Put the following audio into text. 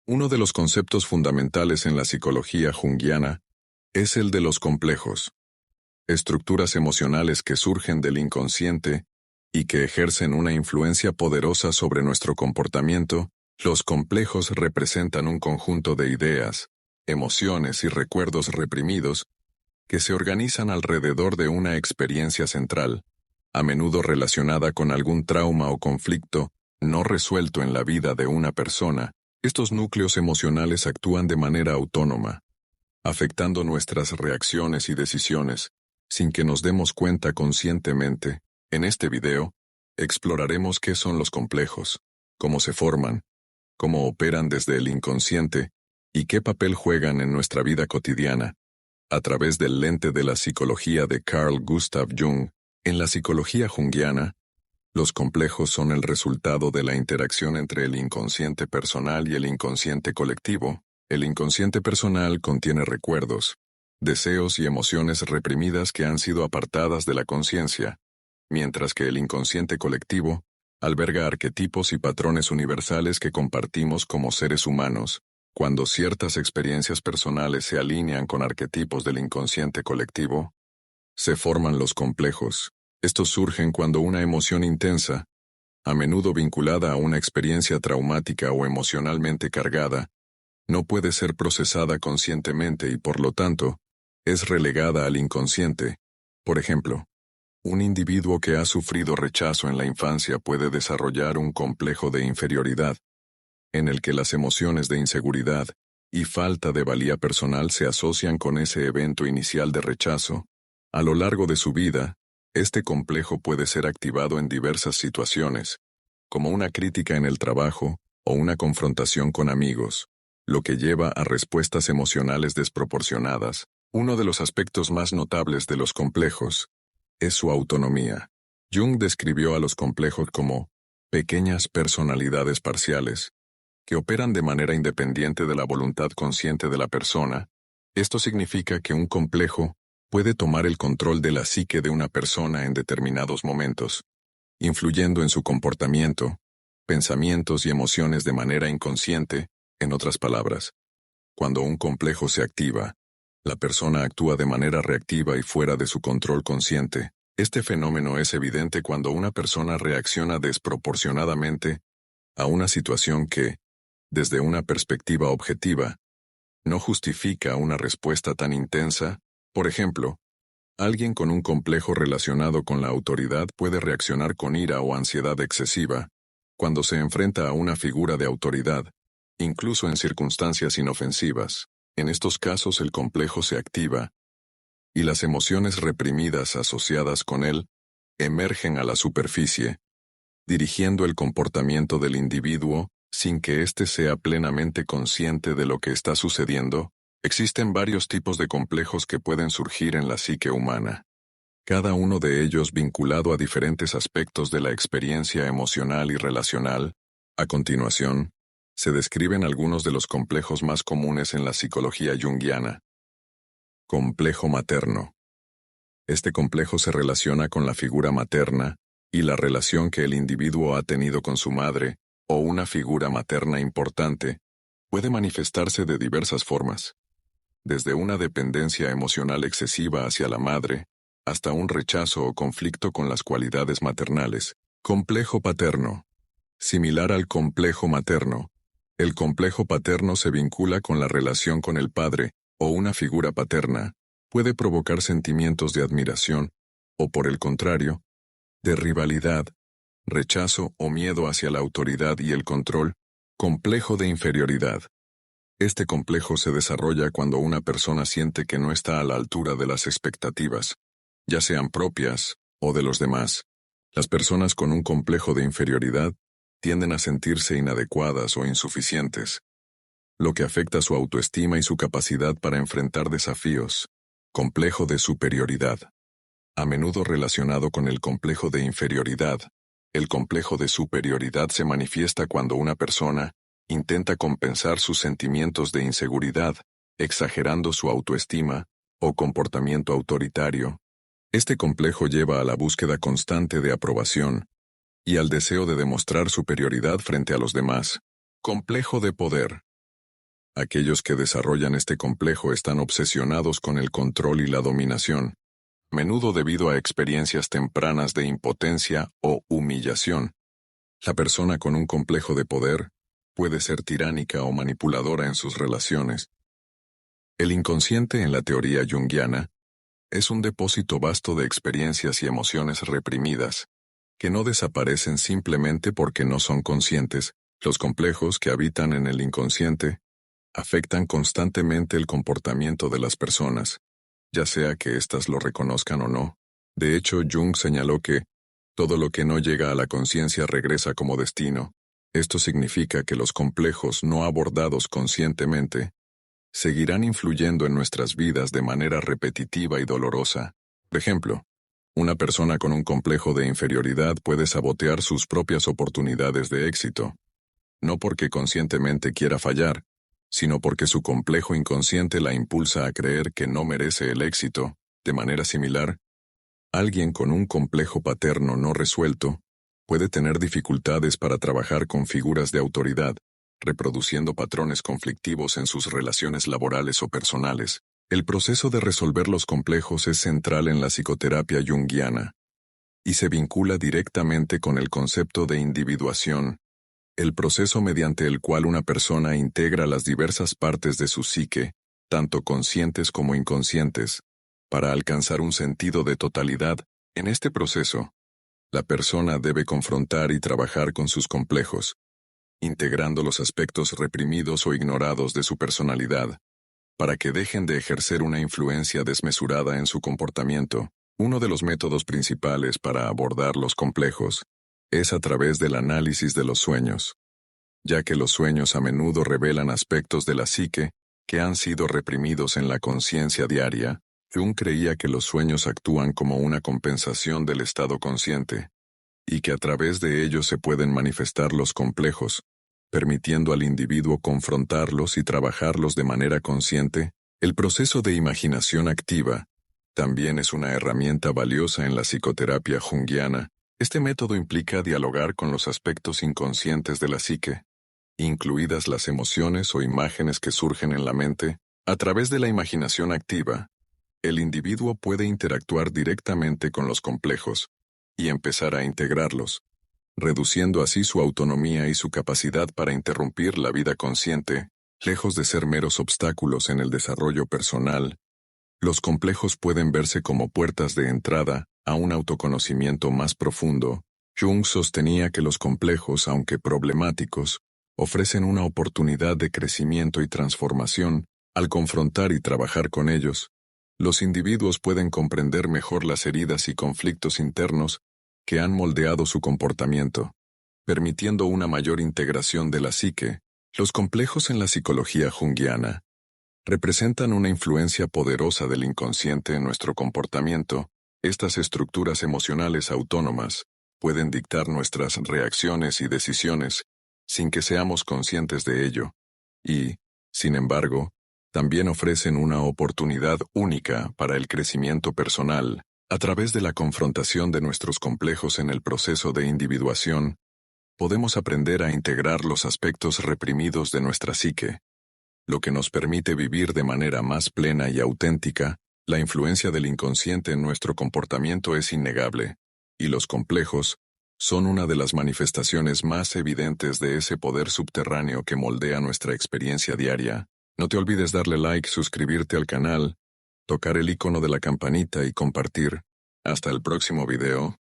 Uno de los conceptos fundamentales en la psicología junguiana es el de los complejos, estructuras emocionales que surgen del inconsciente y que ejercen una influencia poderosa sobre nuestro comportamiento. Los complejos representan un conjunto de ideas, emociones y recuerdos reprimidos que se organizan alrededor de una experiencia central, a menudo relacionada con algún trauma o conflicto no resuelto en la vida de una persona. Estos núcleos emocionales actúan de manera autónoma, afectando nuestras reacciones y decisiones, sin que nos demos cuenta conscientemente. En este video, exploraremos qué son los complejos, cómo se forman, cómo operan desde el inconsciente y qué papel juegan en nuestra vida cotidiana. A través del lente de la psicología de Carl Gustav Jung, en la psicología junguiana, los complejos son el resultado de la interacción entre el inconsciente personal y el inconsciente colectivo. El inconsciente personal contiene recuerdos, deseos y emociones reprimidas que han sido apartadas de la conciencia, mientras que el inconsciente colectivo alberga arquetipos y patrones universales que compartimos como seres humanos. Cuando ciertas experiencias personales se alinean con arquetipos del inconsciente colectivo, se forman los complejos. Estos surgen cuando una emoción intensa, a menudo vinculada a una experiencia traumática o emocionalmente cargada, no puede ser procesada conscientemente y por lo tanto, es relegada al inconsciente. Por ejemplo, un individuo que ha sufrido rechazo en la infancia puede desarrollar un complejo de inferioridad, en el que las emociones de inseguridad y falta de valía personal se asocian con ese evento inicial de rechazo. A lo largo de su vida, este complejo puede ser activado en diversas situaciones, como una crítica en el trabajo o una confrontación con amigos, lo que lleva a respuestas emocionales desproporcionadas. Uno de los aspectos más notables de los complejos es su autonomía. Jung describió a los complejos como pequeñas personalidades parciales, que operan de manera independiente de la voluntad consciente de la persona. Esto significa que un complejo puede tomar el control de la psique de una persona en determinados momentos, influyendo en su comportamiento, pensamientos y emociones de manera inconsciente. En otras palabras, cuando un complejo se activa, la persona actúa de manera reactiva y fuera de su control consciente. Este fenómeno es evidente cuando una persona reacciona desproporcionadamente a una situación que, desde una perspectiva objetiva, no justifica una respuesta tan intensa. Por ejemplo, alguien con un complejo relacionado con la autoridad puede reaccionar con ira o ansiedad excesiva cuando se enfrenta a una figura de autoridad, incluso en circunstancias inofensivas. En estos casos el complejo se activa, y las emociones reprimidas asociadas con él emergen a la superficie, dirigiendo el comportamiento del individuo sin que éste sea plenamente consciente de lo que está sucediendo. Existen varios tipos de complejos que pueden surgir en la psique humana, cada uno de ellos vinculado a diferentes aspectos de la experiencia emocional y relacional. A continuación, se describen algunos de los complejos más comunes en la psicología junguiana. Complejo materno. Este complejo se relaciona con la figura materna y la relación que el individuo ha tenido con su madre, o una figura materna importante, puede manifestarse de diversas formas, desde una dependencia emocional excesiva hacia la madre, hasta un rechazo o conflicto con las cualidades maternales. Complejo paterno. Similar al complejo materno, el complejo paterno se vincula con la relación con el padre, o una figura paterna, puede provocar sentimientos de admiración, o por el contrario, de rivalidad, rechazo o miedo hacia la autoridad y el control. Complejo de inferioridad. Este complejo se desarrolla cuando una persona siente que no está a la altura de las expectativas, ya sean propias o de los demás. Las personas con un complejo de inferioridad tienden a sentirse inadecuadas o insuficientes, lo que afecta su autoestima y su capacidad para enfrentar desafíos. Complejo de superioridad. A menudo relacionado con el complejo de inferioridad, el complejo de superioridad se manifiesta cuando una persona intenta compensar sus sentimientos de inseguridad, exagerando su autoestima o comportamiento autoritario. Este complejo lleva a la búsqueda constante de aprobación y al deseo de demostrar superioridad frente a los demás. Complejo de poder. Aquellos que desarrollan este complejo están obsesionados con el control y la dominación, menudo debido a experiencias tempranas de impotencia o humillación. La persona con un complejo de poder puede ser tiránica o manipuladora en sus relaciones. El inconsciente en la teoría junguiana es un depósito vasto de experiencias y emociones reprimidas, que no desaparecen simplemente porque no son conscientes. Los complejos que habitan en el inconsciente afectan constantemente el comportamiento de las personas, ya sea que éstas lo reconozcan o no. De hecho, Jung señaló que todo lo que no llega a la conciencia regresa como destino. Esto significa que los complejos no abordados conscientemente seguirán influyendo en nuestras vidas de manera repetitiva y dolorosa. Por ejemplo, una persona con un complejo de inferioridad puede sabotear sus propias oportunidades de éxito, no porque conscientemente quiera fallar, sino porque su complejo inconsciente la impulsa a creer que no merece el éxito. De manera similar, alguien con un complejo paterno no resuelto puede tener dificultades para trabajar con figuras de autoridad, reproduciendo patrones conflictivos en sus relaciones laborales o personales. El proceso de resolver los complejos es central en la psicoterapia junguiana y se vincula directamente con el concepto de individuación, el proceso mediante el cual una persona integra las diversas partes de su psique, tanto conscientes como inconscientes, para alcanzar un sentido de totalidad. En este proceso, la persona debe confrontar y trabajar con sus complejos, integrando los aspectos reprimidos o ignorados de su personalidad, para que dejen de ejercer una influencia desmesurada en su comportamiento. Uno de los métodos principales para abordar los complejos es a través del análisis de los sueños, ya que los sueños a menudo revelan aspectos de la psique que han sido reprimidos en la conciencia diaria. Jung creía que los sueños actúan como una compensación del estado consciente, y que a través de ellos se pueden manifestar los complejos, permitiendo al individuo confrontarlos y trabajarlos de manera consciente. El proceso de imaginación activa también es una herramienta valiosa en la psicoterapia junguiana. Este método implica dialogar con los aspectos inconscientes de la psique, incluidas las emociones o imágenes que surgen en la mente. A través de la imaginación activa, el individuo puede interactuar directamente con los complejos y empezar a integrarlos, reduciendo así su autonomía y su capacidad para interrumpir la vida consciente. Lejos de ser meros obstáculos en el desarrollo personal, los complejos pueden verse como puertas de entrada a un autoconocimiento más profundo. Jung sostenía que los complejos, aunque problemáticos, ofrecen una oportunidad de crecimiento y transformación. Al confrontar y trabajar con ellos, los individuos pueden comprender mejor las heridas y conflictos internos que han moldeado su comportamiento, permitiendo una mayor integración de la psique. Los complejos en la psicología junguiana representan una influencia poderosa del inconsciente en nuestro comportamiento. Estas estructuras emocionales autónomas pueden dictar nuestras reacciones y decisiones sin que seamos conscientes de ello, y, sin embargo, también ofrecen una oportunidad única para el crecimiento personal. A través de la confrontación de nuestros complejos en el proceso de individuación, podemos aprender a integrar los aspectos reprimidos de nuestra psique, lo que nos permite vivir de manera más plena y auténtica. La influencia del inconsciente en nuestro comportamiento es innegable, y los complejos son una de las manifestaciones más evidentes de ese poder subterráneo que moldea nuestra experiencia diaria. No te olvides darle like, suscribirte al canal, tocar el icono de la campanita y compartir. Hasta el próximo video.